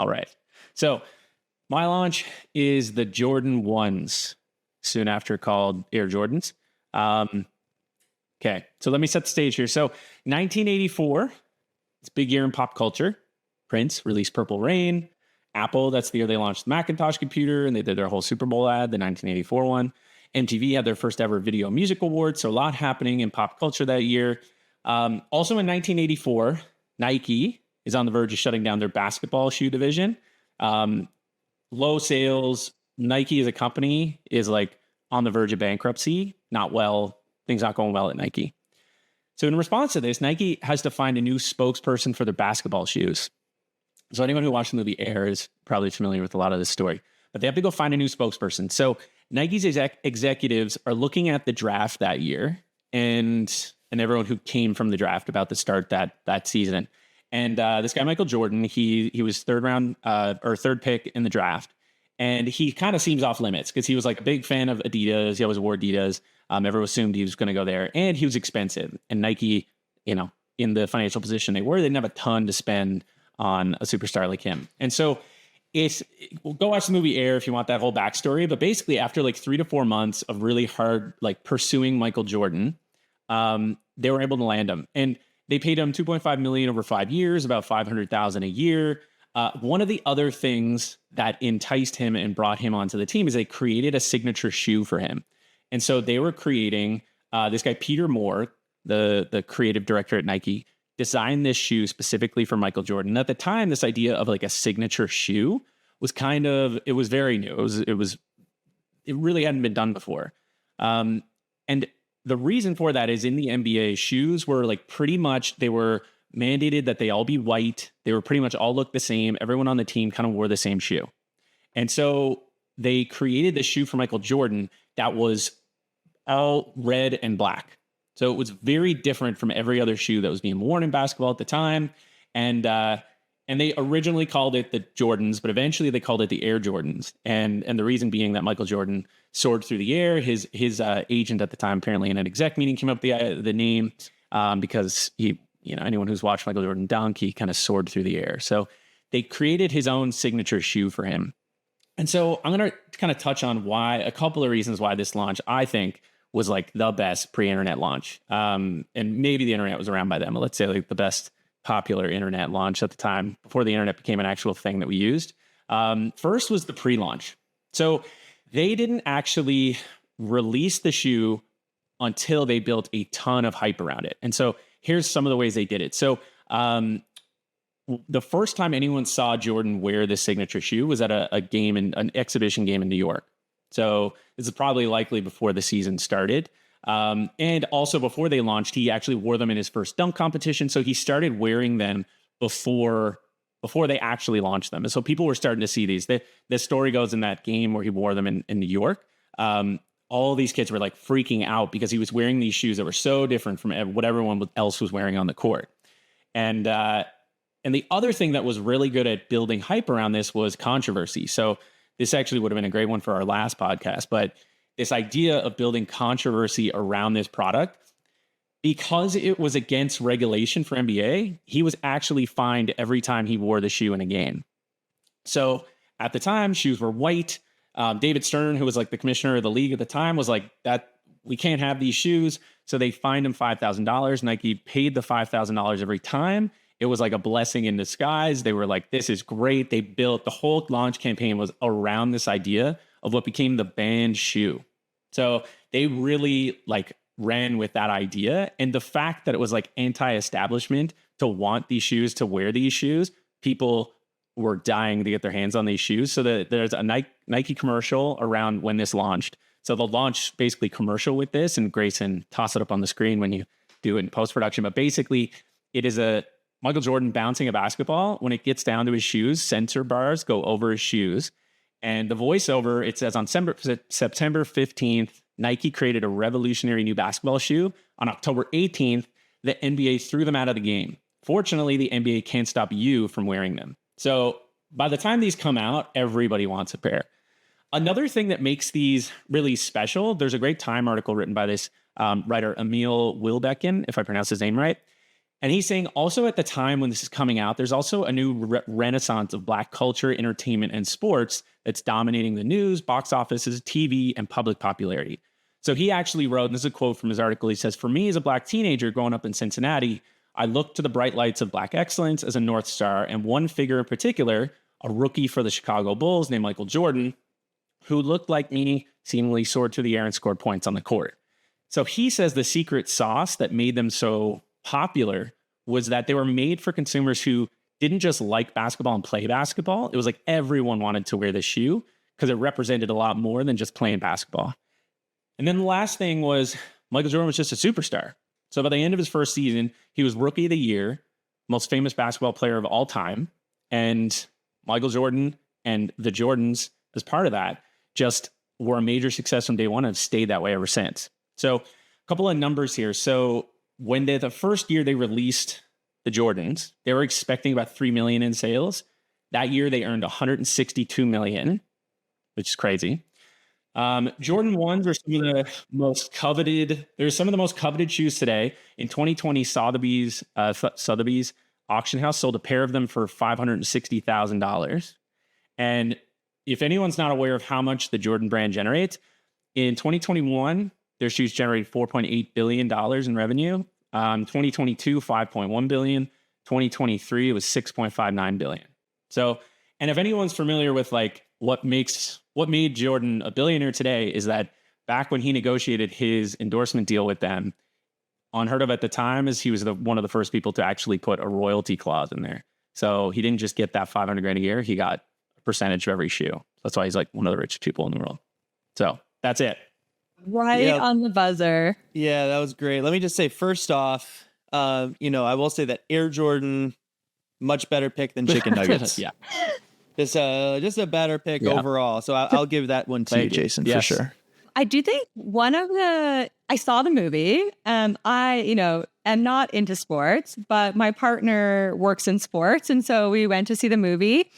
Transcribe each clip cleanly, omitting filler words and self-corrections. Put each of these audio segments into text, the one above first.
All right. So my launch is the Jordan 1s, soon after called Air Jordans. Okay, so let me set the stage here. So 1984, it's a big year in pop culture. Prince released Purple Rain. Apple, that's the year they launched the Macintosh computer, and they did their whole Super Bowl ad, the 1984 one. MTV had their first ever Video Music Award, so a lot happening in pop culture that year. Also in 1984, Nike is on the verge of shutting down their basketball shoe division. Low sales. Nike as a company is like on the verge of bankruptcy. Things not going well at Nike. So in response to this, Nike has to find a new spokesperson for their basketball shoes. So anyone who watched the movie Air is probably familiar with a lot of this story, but they have to go find a new spokesperson. So Nike's executives are looking at the draft that year and everyone who came from the draft about to start that season. And this guy, Michael Jordan, he was third pick in the draft. And he kind of seems off limits because he was like a big fan of Adidas. He always wore Adidas. Everyone assumed he was going to go there, and he was expensive. And Nike, in the financial position they were, they didn't have a ton to spend on a superstar like him. And so go watch the movie Air if you want that whole backstory. But basically, after like 3 to 4 months of really hard like pursuing Michael Jordan, they were able to land him, and they paid him $2.5 million over 5 years, about $500,000 a year. One of the other things that enticed him and brought him onto the team is they created a signature shoe for him. And so they were creating, this guy, Peter Moore, the creative director at Nike, designed this shoe specifically for Michael Jordan. At the time, this idea of like a signature shoe was it was very new. It really hadn't been done before. And the reason for that is in the NBA, shoes were like they were mandated that they all be white. They were pretty much all look the same. Everyone on the team kind of wore the same shoe. And so they created this shoe for Michael Jordan that was all red and black. So it was very different from every other shoe that was being worn in basketball at the time. And they originally called it the Jordans, but eventually they called it the Air Jordans. And the reason being that Michael Jordan soared through the air. His agent at the time, apparently in an exec meeting, came up with the name because anyone who's watched Michael Jordan dunk, he kind of soared through the air. So they created his own signature shoe for him. And so I'm going to kind of touch on a couple of reasons why this launch, I think, was like the best pre-internet launch. And maybe the internet was around by then, but let's say like the best popular internet launch at the time before the internet became an actual thing that we used. First was the pre-launch. So they didn't actually release the shoe until they built a ton of hype around it. And so here's some of the ways they did it. So the first time anyone saw Jordan wear this signature shoe was at an exhibition game in New York. So this is probably likely before the season started. And also before they launched, he actually wore them in his first dunk competition. So he started wearing them before they actually launched them. And so people were starting to see these. The story goes in that game where he wore them in New York. All these kids were like freaking out because he was wearing these shoes that were so different from what everyone else was wearing on the court. And the other thing that was really good at building hype around this was controversy. So this actually would have been a great one for our last podcast, but this idea of building controversy around this product, because it was against regulation for NBA, he was actually fined every time he wore the shoe in a game. So at the time, shoes were white. David Stern, who was like the commissioner of the league at the time, was like, that we can't have these shoes. So they fined him $5,000. Nike paid the $5,000 every time. It was like a blessing in disguise. They were like, this is great. They built the whole launch campaign was around this idea of what became the banned shoe. So they really like ran with that idea. And the fact that it was like anti-establishment to want these shoes, to wear these shoes, people were dying to get their hands on these shoes. So there's a Nike commercial around when this launched. So the launch basically commercial with this, and Grayson, toss it up on the screen when you do it in post-production. But basically it is a Michael Jordan bouncing a basketball. When it gets down to his shoes, sensor bars go over his shoes. And the voiceover, it says on September 15th, Nike created a revolutionary new basketball shoe. On October 18th, the NBA threw them out of the game. Fortunately, the NBA can't stop you from wearing them. So by the time these come out, everybody wants a pair. Another thing that makes these really special, there's a great Time article written by this writer, Emil Wilbekin, if I pronounce his name right. And he's saying also at the time when this is coming out, there's also a new renaissance of Black culture, entertainment, and sports that's dominating the news, box offices, TV, and public popularity. So he actually wrote, and this is a quote from his article, he says, "For me as a Black teenager growing up in Cincinnati, I looked to the bright lights of Black excellence as a North Star, and one figure in particular, a rookie for the Chicago Bulls named Michael Jordan, who looked like me, seemingly soared through the air and scored points on the court." So he says the secret sauce that made them so popular was that they were made for consumers who didn't just like basketball and play basketball. It was like everyone wanted to wear the shoe because it represented a lot more than just playing basketball. And then the last thing was Michael Jordan was just a superstar. So by the end of his first season, he was Rookie of the Year, most famous basketball player of all time. And Michael Jordan and the Jordans, as part of that, just were a major success from day one and have stayed that way ever since. So a couple of numbers here. So when the first year they released the Jordans, they were expecting about 3 million in sales. That year they earned 162 million, which is crazy. Jordan 1s are some of the most coveted. There's some of the most coveted shoes today. In 2020, Sotheby's auction house sold a pair of them for $560,000. And if anyone's not aware of how much the Jordan brand generates, in 2021, their shoes generated $4.8 billion in revenue. 2022, $5.1 billion. 2023, it was $6.59 billion. So, and if anyone's familiar with like what made Jordan a billionaire today is that back when he negotiated his endorsement deal with them, unheard of at the time, is he was one of the first people to actually put a royalty clause in there. So he didn't just get that 500 grand a year; he got a percentage of every shoe. That's why he's like one of the richest people in the world. So that's it. Right on the buzzer. Yeah, that was great. Let me just say, first off, I will say that Air Jordan, much better pick than chicken nuggets. Yeah. Just a better pick overall. So I'll give that one to you, Jason, for sure. I do think I saw the movie. I am not into sports, but my partner works in sports. And so we went to see the movie,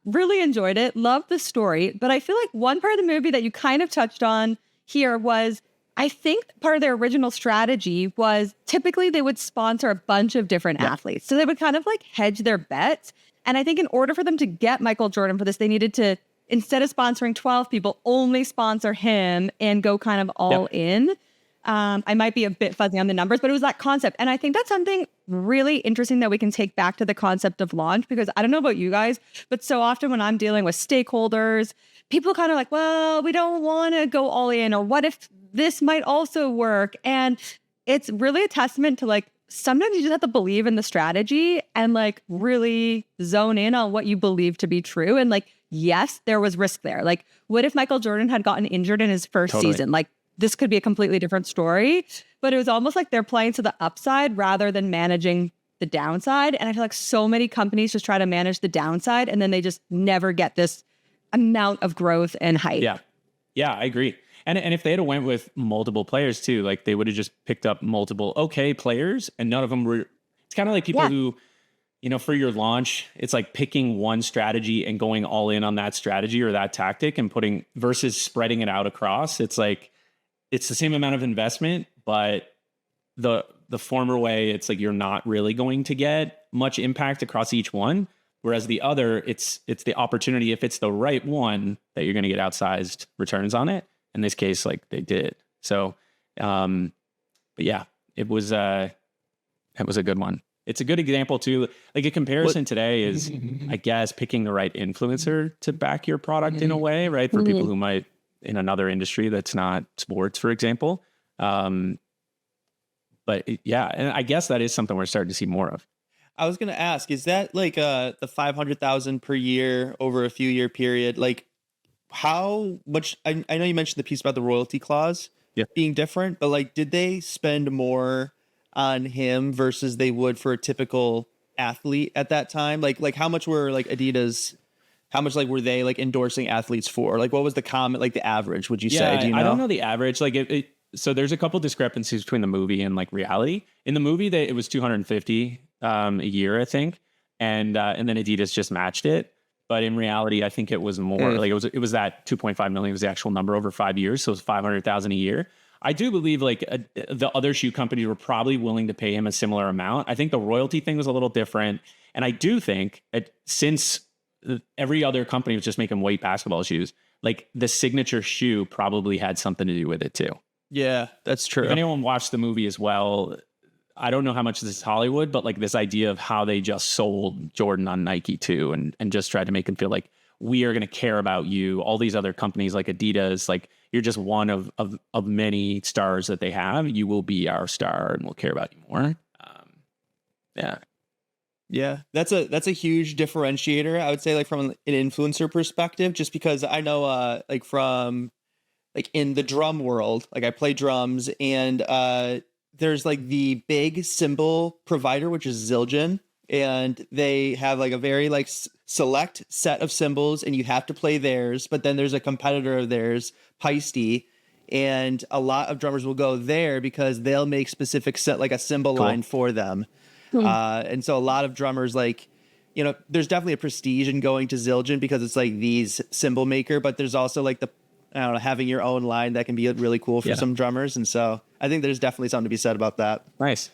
really enjoyed it, loved the story. But I feel like one part of the movie that you kind of touched on here was, I think part of their original strategy was typically they would sponsor a bunch of different athletes. So they would kind of like hedge their bets. And I think in order for them to get Michael Jordan for this, they needed to, instead of sponsoring 12 people, only sponsor him and go kind of all in. I might be a bit fuzzy on the numbers, but it was that concept. And I think that's something really interesting that we can take back to the concept of launch, because I don't know about you guys, but so often when I'm dealing with stakeholders, people kind of like, well, we don't want to go all in, or what if this might also work? And it's really a testament to like, sometimes you just have to believe in the strategy and like really zone in on what you believe to be true. And like, yes, there was risk there. Like, what if Michael Jordan had gotten injured in his first season? Like, this could be a completely different story, but it was almost like they're playing to the upside rather than managing the downside. And I feel like so many companies just try to manage the downside and then they just never get this amount of growth and hype. Yeah, I agree. And if they had went with multiple players too, like they would have just picked up multiple players and none of them were, it's kind of like people who, for your launch, it's like picking one strategy and going all in on that strategy or that tactic and versus spreading it out across. It's like, it's the same amount of investment, but the former way, it's like you're not really going to get much impact across each one. Whereas the other, it's the opportunity, if it's the right one, that you're going to get outsized returns on it. In this case, like they did. So, but yeah, it was a good one. It's a good example too. Like a comparison today is, I guess, picking the right influencer to back your product in a way, right? For people who might in another industry that's not sports, for example. But yeah, and I guess that is something we're starting to see more of. I was going to ask, is that like the 500,000 per year over a few year period? Like how much, I know you mentioned the piece about the royalty clause being different, but like, did they spend more on him versus they would for a typical athlete at that time? Like how much were like Adidas, how much like were they like endorsing athletes for? Like what was the the average, would you say? Do you know? I don't know the average. Like so there's a couple discrepancies between the movie and like reality. In the movie, it was 250 a year, I think. And then Adidas just matched it. But in reality, I think it was more like it was that 2.5 million was the actual number over 5 years. So it was 500,000 a year. I do believe like the other shoe companies were probably willing to pay him a similar amount. I think the royalty thing was a little different. And I do think that since every other company was just making white basketball shoes, like the signature shoe probably had something to do with it too. Yeah, that's true. If anyone watched the movie as well, I don't know how much this is Hollywood, but like this idea of how they just sold Jordan on Nike too, and just tried to make him feel like we are going to care about you. All these other companies like Adidas, like you're just one of many stars that they have. You will be our star, and we'll care about you more. Yeah, that's a huge differentiator. I would say, like from an influencer perspective, just because I know, like from like in the drum world, like I play drums, and there's like the big cymbal provider, which is Zildjian, and they have like a very like select set of cymbals, and you have to play theirs. But then there's a competitor of theirs, Peisty, and a lot of drummers will go there because they'll make specific set like a cymbal line for them. And so a lot of drummers, like, you know, there's definitely a prestige in going to Zildjian because it's like these cymbal maker, but there's also like the, I don't know, having your own line that can be really cool for some drummers. And so I think there's definitely something to be said about that. Nice.